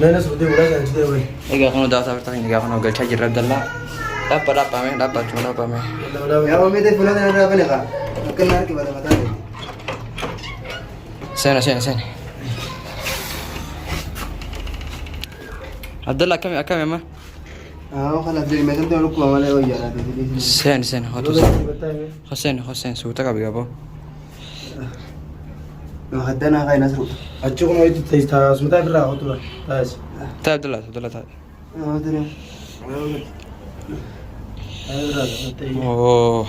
لا ناس بدي ولا جدي وين إيجا كانوا داتا برتاين إيجا كانوا قال شاجر عبد الله دابا مين دابا شو دابا مين يا أمي ده فلان أنا بنيها ممكن نحكي بعد ما تعرف سنة عبد الله كم يا ما خلاص عبد الله ما تنتظر لكم ما له وجه سنة حسين سوتك أبي أبو هدنا هاي نسرو أتشوفون ويد تيستا سمتا برا هتولا تاس تا عبد الله تا هدنا أوه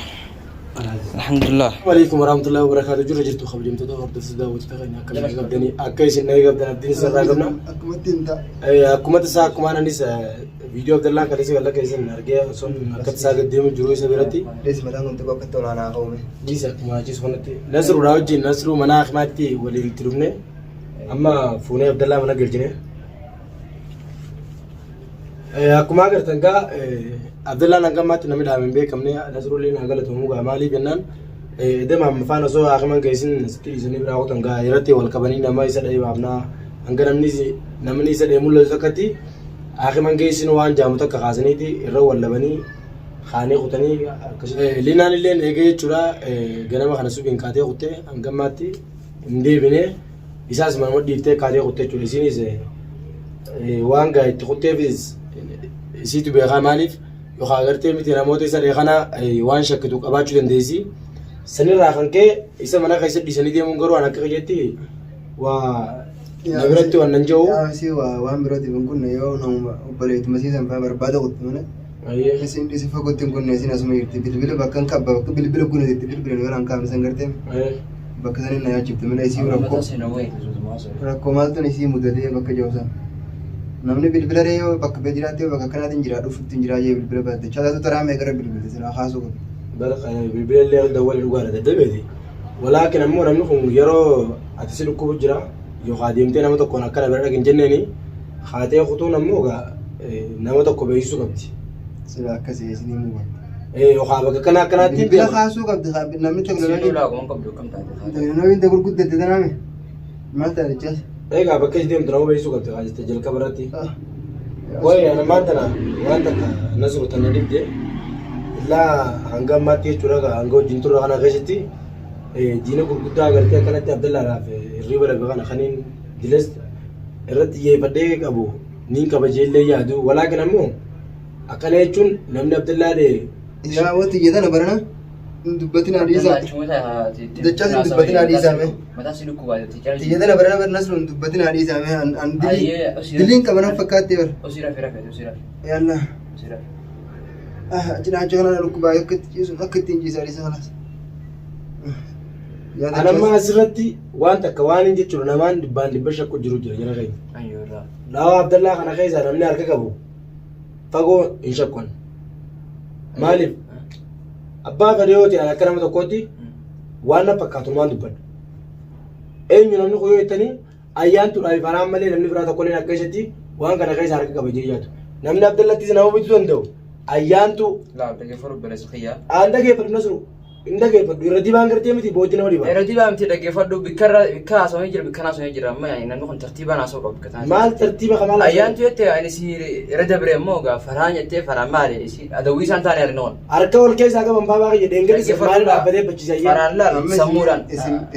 الحمد لله عليكم ورحمة الله وبركاته جرى جرت خبري متدور درس داوود تغني أكل قبدني أكيس النهاية قبدنا الدين سر قبنا أكمل تيمتا أي أكمل تسا كمان نيسا فيديو عبد الله كذي ولا كيسن نرجع صون أكد سا قديم جروي سبيرتي ليش ما تانغون تبغى كتولا أنا قومي جيسا كمان جيس هونتي نصر راوجي نصر مناخ ماتي ولي ترومني أما فوني عبد الله منا قرجني أكما قرتنكا عبد الله نعمت نمد هم بيه كمني نصر اللي نقله موجا مالي بينن ده ما مفانا سو آخر كيسن ستيل سني براو تنكا يرتي والكبني نما يسأل أي بابنا أنكر نمني يسأل يمول زكاتي آخر كيسن وان جامتا كخازني تي الرو ولا بني خاني خطني لينا اللي نيجي ترى جنما خنا سوبين كاتي خطة أنكماتي ندي بني إساس ما مود ديفته كاتي خطة تقولي سيني زه وان جاي تخطة فيز سيتو بيغا مالف يخاطر متي نموتي سر يخنا وان شكتو كباچو دنديسي سنير راخن كي إسا منا كيسد دي سنيدي مونغرو أنا كيجتي و نبرتو وننجو سي وان براتي بنكون يو نوم بريت مسيسا فامر بعده قلت منا أيه كسين دي سفا قلت نكون نسينا سمير تبيل بكن كاب بيل كون تبيل وران كام سنغرتم أيه بكسين نيا جبت منا يسي ركو مالتو نسي مدلي بك جوسا namni bilbila yoo bakka beejiraatti yoo bakka kanaatiin jira dhufutti jira jee bilbila baate chaatatu taraa meeqara bilbila sila haasoo qabu برقة بالبلاد اللي دول الوالد الدبيدي ولكن أمور نحن يرى أتصل كوب جرا يخادمتين نمط كونا كلا برا لكن جنني خاتي خطون أموجا نمط كوب يسوع قبتي sila akkasii isinii muuma يخابك كنا تيجي bilbila haasoo qabdi namni teknoloojii inta gurguddate tanaame maal ta'a jechaas إيه بكيش ديم دراو بيسوع قبتي خاطر تجيل كبرتي وين أنا ما أدري وين نزور تناديك دي لا هنگام ما تيجي تورا هنگو جنتورا أنا غشتي جينا كوكودا قالت كانت عبد الله راف الريبر بقى خنين جلست الرت يبدأ أبو نين كبجيل لي يادو ولكن أمو أكليتشون نمن عبد الله ده يا وقت جدا برنا دبتنا ريزا دچا دبتنا ريزا में मता सिनु को वाले टीचर جدا برنا برنا سلون دبتنا ريزا में अन दिलिंग का बना फकाते वर ओसिरा फेरा يلا ओसिरा جنا جونا لك بايك كتير أكتين جيسا ريزا خلاص أنا ما أسرتي وأنت كوانين جت شو نمان دبان دبشة كجرو جرا غير أيوة لا عبد الله أنا خايز أنا مني أركب أبو فقو إيش أكون مالي أبا فريوتي أنا كلام تقولي وأنا بكاتو ما دبان أين ينامني خوي تاني أيام تراي فرام مالي نمني فرا تقولي نكشتي وأنا كنا خايز أركب أبو جيجاتو نمني عبد الله تيجي نامو بيتوندو أيام تو لا تجي فرق بين سخية عندك كيف نسرو عندك كيف يردي بانغرتي متي بوجنا ودي بان يردي بام تيجي فرق بكرة سوي جرا بكنا سوي جرا ما يعني نحن ترتيبا ناسو قبل كتان مال ترتيبا كمان أيام تو يتة يعني سير رد بري موجا فران يتة فران مالي يصير أدوي سانتاني أرنون أركول كيس أكا بمبابا كي دينغري سمال بابدي بتشيزاي فران لا سموران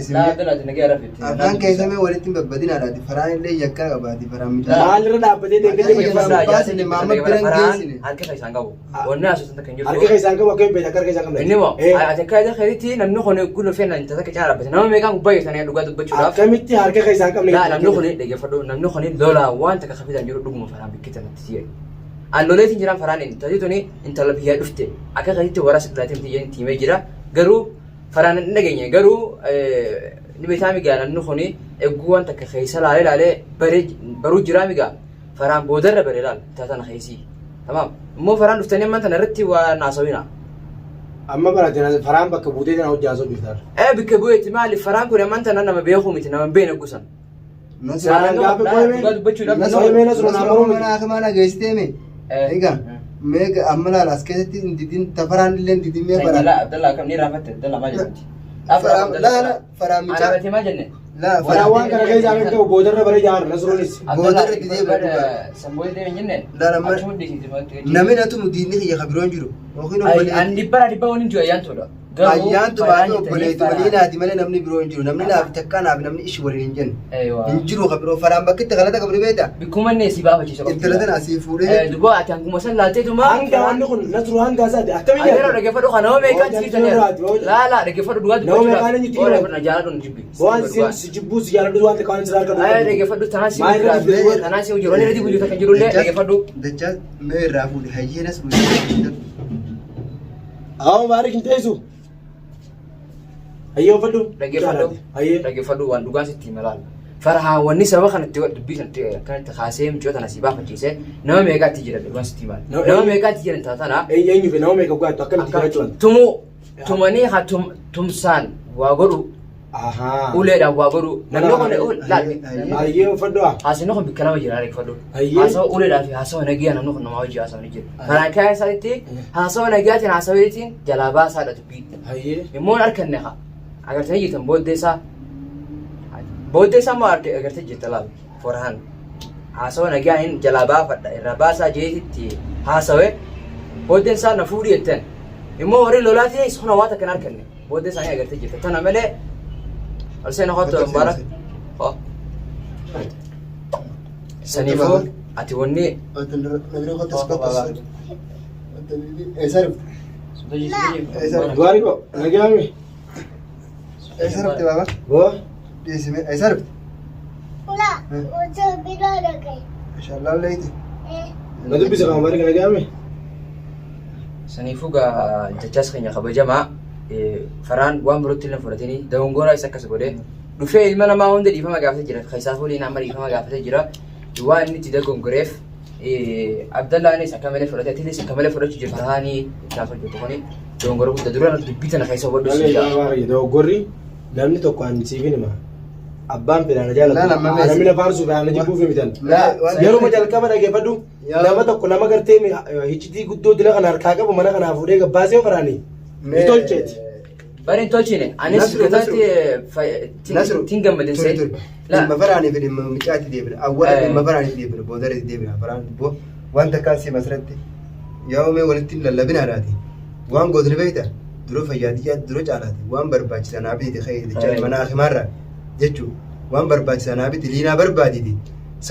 لا لا تنجي عرفت أفلان كيسا में वरितिम बब्बदिन आ रहा थी फरान ले यक्का का बात फरान मिला माल रहा बदे देंगे के فران فران पास ने मामा बिरंग केस ने هركي خيسان قبو وناس أصلا كنجر أركي كيس أنك وكيف بيتكر كيس أنك إنما أتكلم خيرتي نمنو خني كل فين أنت ذاك جارب بس نما ميكان كوباي ثانية لقاد بتشوف كميتي أركي كيس أنك لا نمنو خني دقيقة فدو نمنو خني لولا وان تكخفيد عن جرو دقمو فران بكتة نتيجة أن لولا تنجران فران أنت تجتوني أنت لبيها دفته أكا خيرتي ورا سكلا تمتي تيمي جرا جرو فران نجيني جرو نبيتامي قال نمنو خني أقوان تكخيسال عليه برو جرامي قال فران بودر بريلال تاتنا خيسي تمام مو فران دفتني ما تنرتي وناسوينا أما براتنا فران بكبوتي أنا وجازو بيختار بكبوت مالي فران كنا ما أنت أنا ما بيأخو متنا ما بين الجسم فران قابل كوي من نسوي من نسوي نامرو من أنا أخمانا جيستي مي إيجا ميك أملا لاسكتي دين تفران لين دين مي فران لا عبد الله كم نير رافت عبد الله ما جنتي لا فران أنا بتي ما جنة لا ولا وان كان جاي زعلان كده وبودر بري جار نزرونيس بودر دي سموي دي جنن لا لا ما نمنا تو مديني هي خبرون جرو وخينو اي ان دبا ونين جو ايان تو ayaan tubaatu obboleetti malee naati malee namni biroo hin jiru namni naaf takkaa naaf namni ishi waliin hin jennu hin jiru kabiroo faraan bakki itti galata qabri beeta bikkumanne si baafa ciisa intala tana asii fuudhee dubo ati hanguma san laaltee tuma hanga wanni kun nasru hanga isaati akkamiin ayero dhaggeeffadhu kana nama meeqaa ciisanii laala dhaggeeffadhu dhugaa nama meeqaa inni jiru oole fudhana jaaladhu nu jibbi waan si jibbuu si jaaladhu waan takkaan si laal ay dhaggeeffadhu tanaa si hojii roonni irratti buluu takka jirullee dhaggeeffadhu dachaa mee irraa fuudhe hayyeenas fuudhe awo maarik hin teessu ayyoo fadhu dhaggeeffadhu waan dhugaan sitti malaala farahaa wanni sababa kanatti dubbii kanatti akkanatti kaasee micoota nasii baafachiise nama meeqaatti jira dhugaan sitti maal nama meeqaatti jiran taatana eenyu fi nama meeqa gaatu akkamitti jirachuudhaan tumanii haa tumsaan waa godhu uleedhaan waa godhu namni kun laal ayyoo fadhu haasawni kun bikka nama jira dhaggeeffadhu haasawa uleedhaa fi haasawa nagiyaa namni kun namaa hojii haasawni jira kanaan kaayee isaanitti haasawa nagiyaatiin haasaweetiin jalaa baasaadha dubbii immoo harkanne haa agartanii jirtan booddee isaa moo agartee jirta laal forahan haasawa nagiyaan jalaa baafadha irraa baasaa jeetitti haasawe booddeen isaa na fuudhi jettan immoo warri lolaatii sona waa takkan harkanne booddee isaanii agartee jirta tana malee alseen hotto mbara saniifuu ati wanni duwaari ko nagiyaami Esarapte baba. Wo? Disime esarap. Ula, ujo bila lagi. Inshallah leiti. Nadu bisa kamu balik lagi ame. Saniifuu gaa jechas keenya kabajamaa faraan waan birootti illee fudhatanii dawongoraa isa akkas godhee dhufee ilma namaa hunda dhiifama gaafatee jira kaisaaf waliin amma dhiifama gaafatee jira waan inni itti dagongoreef Abdallaanis akka malee fudhatee atiinis akka malee fudhachuu jira faraanii gaafa jirtu kuni dawongora guddaa dura dubbii tana kaisa waddu dawongorri namni tokko an siifin hima abbaan fedhaan jaalatu namni na faarsu fedhaan jibbuuf himitan yeroo jalqaba dhageeffadhu nama tokko nama gartee hiccitii guddoo dila kana harkaa qabu mana kanaa fuudhee gabbaasee faraanii ni tolcheeti. Bari hin tolchine anis gataatti tin gammadin see. Dhimma faraanii fi dhimma micaatti deebina awwaala dhimma faraanii deebina boodarratti deebina faraan boo wanta kaasee masratti yaa'umee walitti hin lallabinaadhaati waan godhani beekta dura fayyaadiyyaa dura caalaati waan barbaachisan abiti khayyee mana himarra jechuun waan barbaachisan abiti liinaa barbaaditi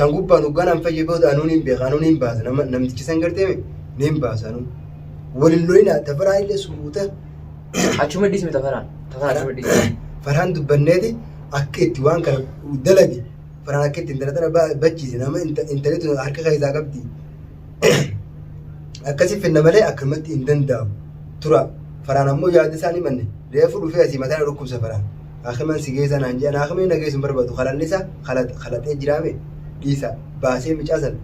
san gubbaan hoggaan an fayyee booda anuun hin beeku anuun hin baasa namtichi san gartee ni hin baasanu walin loina tafaraa illee suuta achuma dhiisme tafaraan achuma dhiisme faraan dubbanneeti akka itti waan kana dalagi faraan akka itti intala bachiise nama intaleetu harka keessaa qabdi akkasi finna malee akkamatti hin danda'amu tura faraan ammoo yaada isaanii manne reefu dhufee asii mataa dhukkubsa faraan akiman si geessan aan jedhan akiman nageessu hin barbaadu kalannisa kalatee jiraame dhiisa baasee micaasan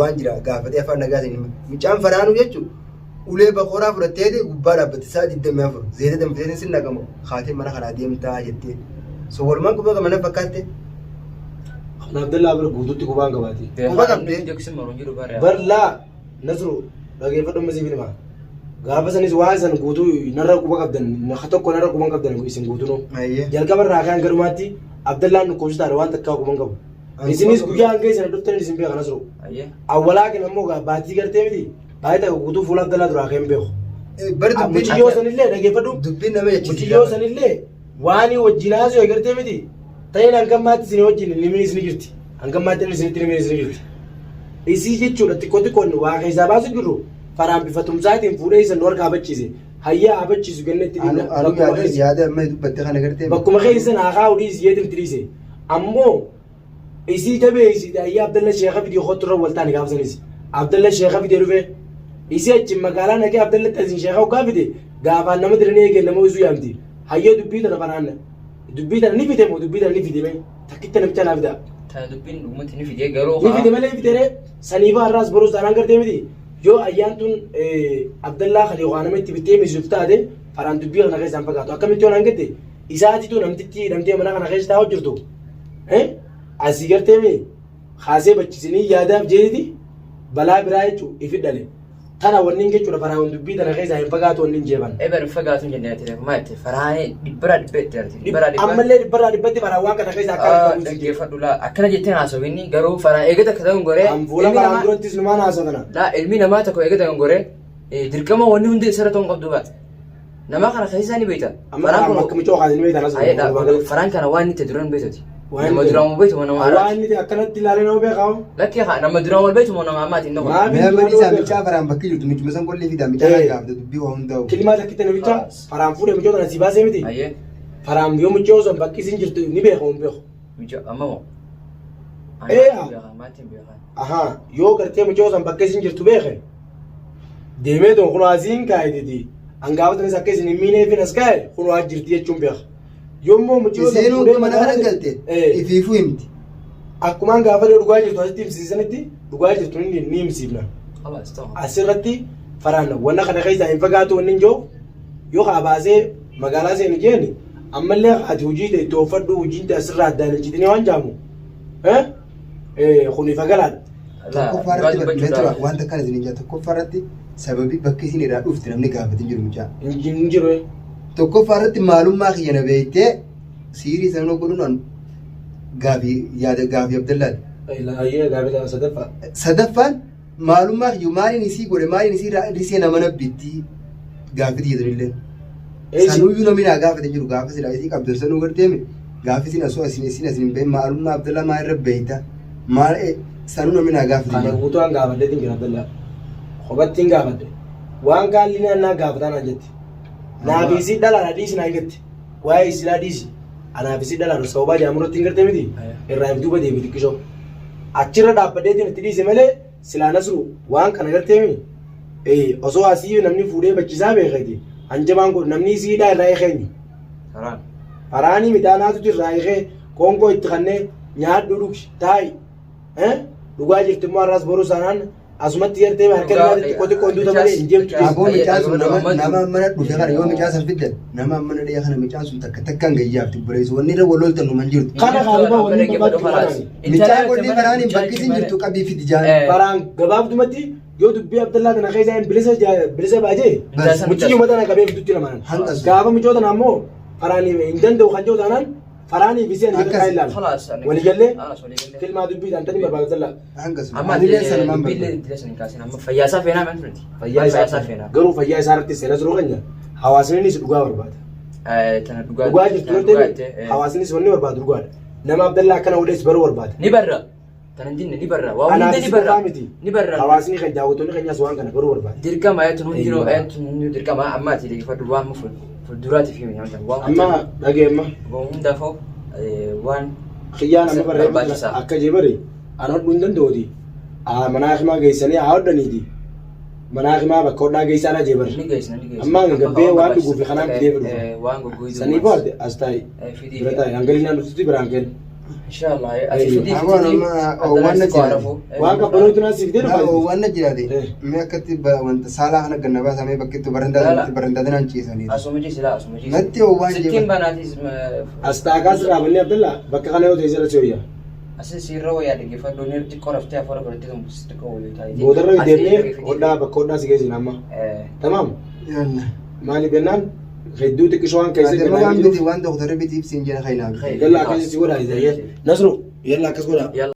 waan jira gaafatee afaan nagaasan micaan faraanu jechuun ulee bakoraa fudhatteeti gubbaa dhaabbate isaa 24 zeeta damfitee sin naqamu kaatee mana kanaa deemtaa jettee so walumaan quba qaba na fakkaatte Abdullah bir guututti qubaan qabaati. Quba qabdee Barlaa Nasru dhageeffadhu masiifin hima. Gaafa sanis waa san guutuu narra quba qabdan naqa tokko narra quban qabdan isin guutunoo. Jalqaba irraa kan garumaatti Abdullah nu koositaadha waan takkaa quban qabu. Isinis guyyaa hanga isin dhuftan isin beeka Nasru. Awwalaa kan ammoo baatii gartee miti. Baay'ee guutuu fuula Abdullah duraa kan beeku. Muciyyoo sanillee dhageeffadhu. Dubbiin nama jechuudha. Muciyyoo sanillee waan wajjin haasoo gartee miti. Ta'in hangammaatti isin wajjin niminis ni jirti. Hangammaatti isinitti niminis ni jirti. Isii jechuudha xiqqoo xiqqoon waa keessaa baasu jirru faraan bifa tumsaatiin fuudhee isin warqa habachiise. Hayyaa habachiisu gannetti yaada amma dubbatte kana gartee. Bakkuma keessan haakaa hudhii isiyyeetiin tiriise. Ammoo isii tabee isii hayyaa Abdalla Sheekha fidii hooturra waltaan gaafsanis. Abdalla Sheekha fidee dhufee isii achiin magaalaa naqee Abdalla Taasiin Sheekha hoggaa fide gaafaan nama diranii eegee nama isuu yaamti. Hayyee dubbii tana faraanna. Dubbii tana ni fide moo dubbii tana ni fide mee takkitta namicha naaf ta'a. Tana dubbiin dhugumatti ni fide garuu ni fide malee fide saniifaa har'aas boruus taanaan gartee miti yoo ayyaan tun Abdallaa kan yookaan nama itti bittee miisuuf taate faraan dubbii kana keessaan fakkaatu akkamitti yoo naan gette isaatitu namtichi hidhamtee mana kana keessa taa'u jirtu asii gartee mee haasee bachiisanii yaadaaf jeeti balaa biraa jechuun ifi dhale tana wannin jechuudha faraan dubbii tana keessa hin fagaatu wannin jeeban. Eber fagaatu hin jennee maatti faraani dhibbara dhibbeetti arti. Ammallee dhibbara dhibbeetti faraan waan kana keessa akka dhaggeeffadhu laa akkana jettee haasawinni garuu faraan eegata akka ta'u goree. Fuula faraan durattis numaan haasawna. Laa ilmi namaa tokko eegata goree dirqama wanni hundi isarra ta'uu qabdu baate. Nama kana keessa ni beekta. Faraan kun akkamitti cooxaa ni beektan asuma. Faraan kana waan itti duran beektati. Nama duraan wal beektu nama haaraa. Waan inni akkanatti ilaalee nama beekamu. Lakkii haa nama duraan wal beektu nama ammaati inni qaba. Mee amma isaa michaa faraan bakki jirtu michuma san qollee fidaa michaa kan gaafate dubbii waa hundaa'u. Kilimaa takkite namicha faraan fuudhee michoota na si baasee miti. Faraan yoo michoo osoo bakki isin jirtu ni beekamu hin beeku. Michoo amma moo. Ahaa yoo gartee michoo osoo bakki isin jirtu beeke. Deemee too kun asiin kaayititi. Angaafatanis akka isin hin miinee fi nas kaaye kun waa jirti jechuun beeka. Yommuu michoo seenuu gama kana galte ifiifuu himti. Akkumaan gaafa dhugaa jirtu asitti himsiisanitti dhugaa jirtu ni himsiifna. Asirratti faraan wanna kana keessa hin fagaatu wanni hin jiru yoo haa baasee magaalaa seenu jeeni ammallee ati hojii ta'e itti uffadhu hojiin ta'e asirraa addaan hin citine waan jaamu. Kuni fagalaadha. Tokkoffaarratti wanta kana isin ijaa tokkoffaarratti sababii bakki isin irraa dhufte namni gaafate hin jiru mucaa. Hin jiru. Tokkoffaarratti maalummaa kiyya na beektee siirii sanoo godhuun gaafii Abdallaati. Sadaffaan maalummaa kiyyu maaliin isii godhe maaliin isii risee nama nabbitti gaafii jedhanillee. Sanuyyuu namni naa gaafate jiru gaafa silaa isii qabdan sanuu garteemi gaafi isin asoo isin hin beeyin maalummaa Abdallaa maa irra beeyta maal sanuu namni naa gaafate jiru. Kana guutuu an gaafadhe hin jira Abdallaa. Qobatti hin gaafadhe. Waan gaalli naa gaafataan an jetti. Naafisi dhala dhiisi naa eeggatti. Waa'ee silaa dhiisi. Anaafisi dhala sababaa jaamurratti hin gartee miti. Irraa ibiduu badee miti qishoo. Achirra dhaabbadeetiin itti dhiise malee silaa nasru waan kana gartee miti. Osoo asii namni fuudhee bachisaa beekati. Hanjabaan kun namni siidhaa irraa eekeenyu. Faraanii midhaanaatutu irraa eekee qoonqoo itti kannee nyaadhu dhugi taa'i. Dhugaa jirti immoo har'aas boruu sanaan asumatti gartee harkatti xiqqoo xiqqoo hunduuta malee hin jeemtu. Aboo micaan sun nama mana dhufe kana yoo micaa san fiddan nama mana dhiyee kana micaan sun takka takkaan gayyaafti bureessu wanni irra wal loltan numan jirtu. Kana kaanuma wanni barbaadu. Micaa godhee faraan hin bakkisin jirtu qabii fidi jaan. Faraan gabaabdumatti yoo dubbii Abdallaa kana keessa hin bilisa baajee muciyyuu mataa qabee fidutti lamanan. Gaafa micoota ammoo faraan hin danda'u kan jiru taanaan faraanii fi seen akka ilaala. Waliigallee filmaa dubbiidhaan tani barbaadu Abdallaa. Amma dilesan kaasin amma fayyaasaa feenaa maaltu nuti fayyaasaa feenaa. Garuu fayyaa isaa irratti seera jiruu keenya hawaasnis dhugaa barbaada. Tana dhugaa jirtu hawaasnis wanni barbaadu dhugaadha. Nama Abdallaa akkana odeessu baruu barbaada. Ni barra. Tanan jinne ni barra. Waa hundi ni barra. Ni barra. Hawaasni kan daawwattoonni keenyas waan kana baruu barbaada. Dirqama ayyaatuun dirqama amma ati deeggarfadhu waan fuulduraatiif himi nyaatan waan. Amma dhageemma. Hundaafuu waan. Xiyyaan amma barreeffama akka jebare an hodhuu hin danda'uuti. Manaa himaa geessanii haa hodhaniiti. Manaa himaa bakka hodhaa geessaa na jebare. Ni geessina ni geessina. Amma gabbee waan dhuguufi kanaan fidee fidu. Waan goggoidu. Sanii baate as taa'i. Bira taa'i hangalinaan dhuftutti biraan kennu. Inshallah ati fidii waan qabbanooti naas fidee dhufa. Waan na jiraate mee akkatti wanta saalaa kana ganna baasamee bakkitti barandaadhaan ciisanii. Asuma ciisila asuma ciisila. Natti waan jira. Sittiin banaatis. Astaakaas raabannee Abdallaa bakka kana yoo ta'e jira si'ooyya. Asin sirra wayyaa dhaggeeffadhu ni xiqqoo raftee afaan godhattee kan xiqqoo wayii taa'ee. Boodarra deemnee hodhaa bakka hodhaa si geessina amma. Tamaam. Maali bennaan hedduu xiqqisoo waan keessa jira. Waan biti waan doktorri bitiif siin jira kainaaf. Yalla akkasii si godhaa Nasru yalla akkas godhaa.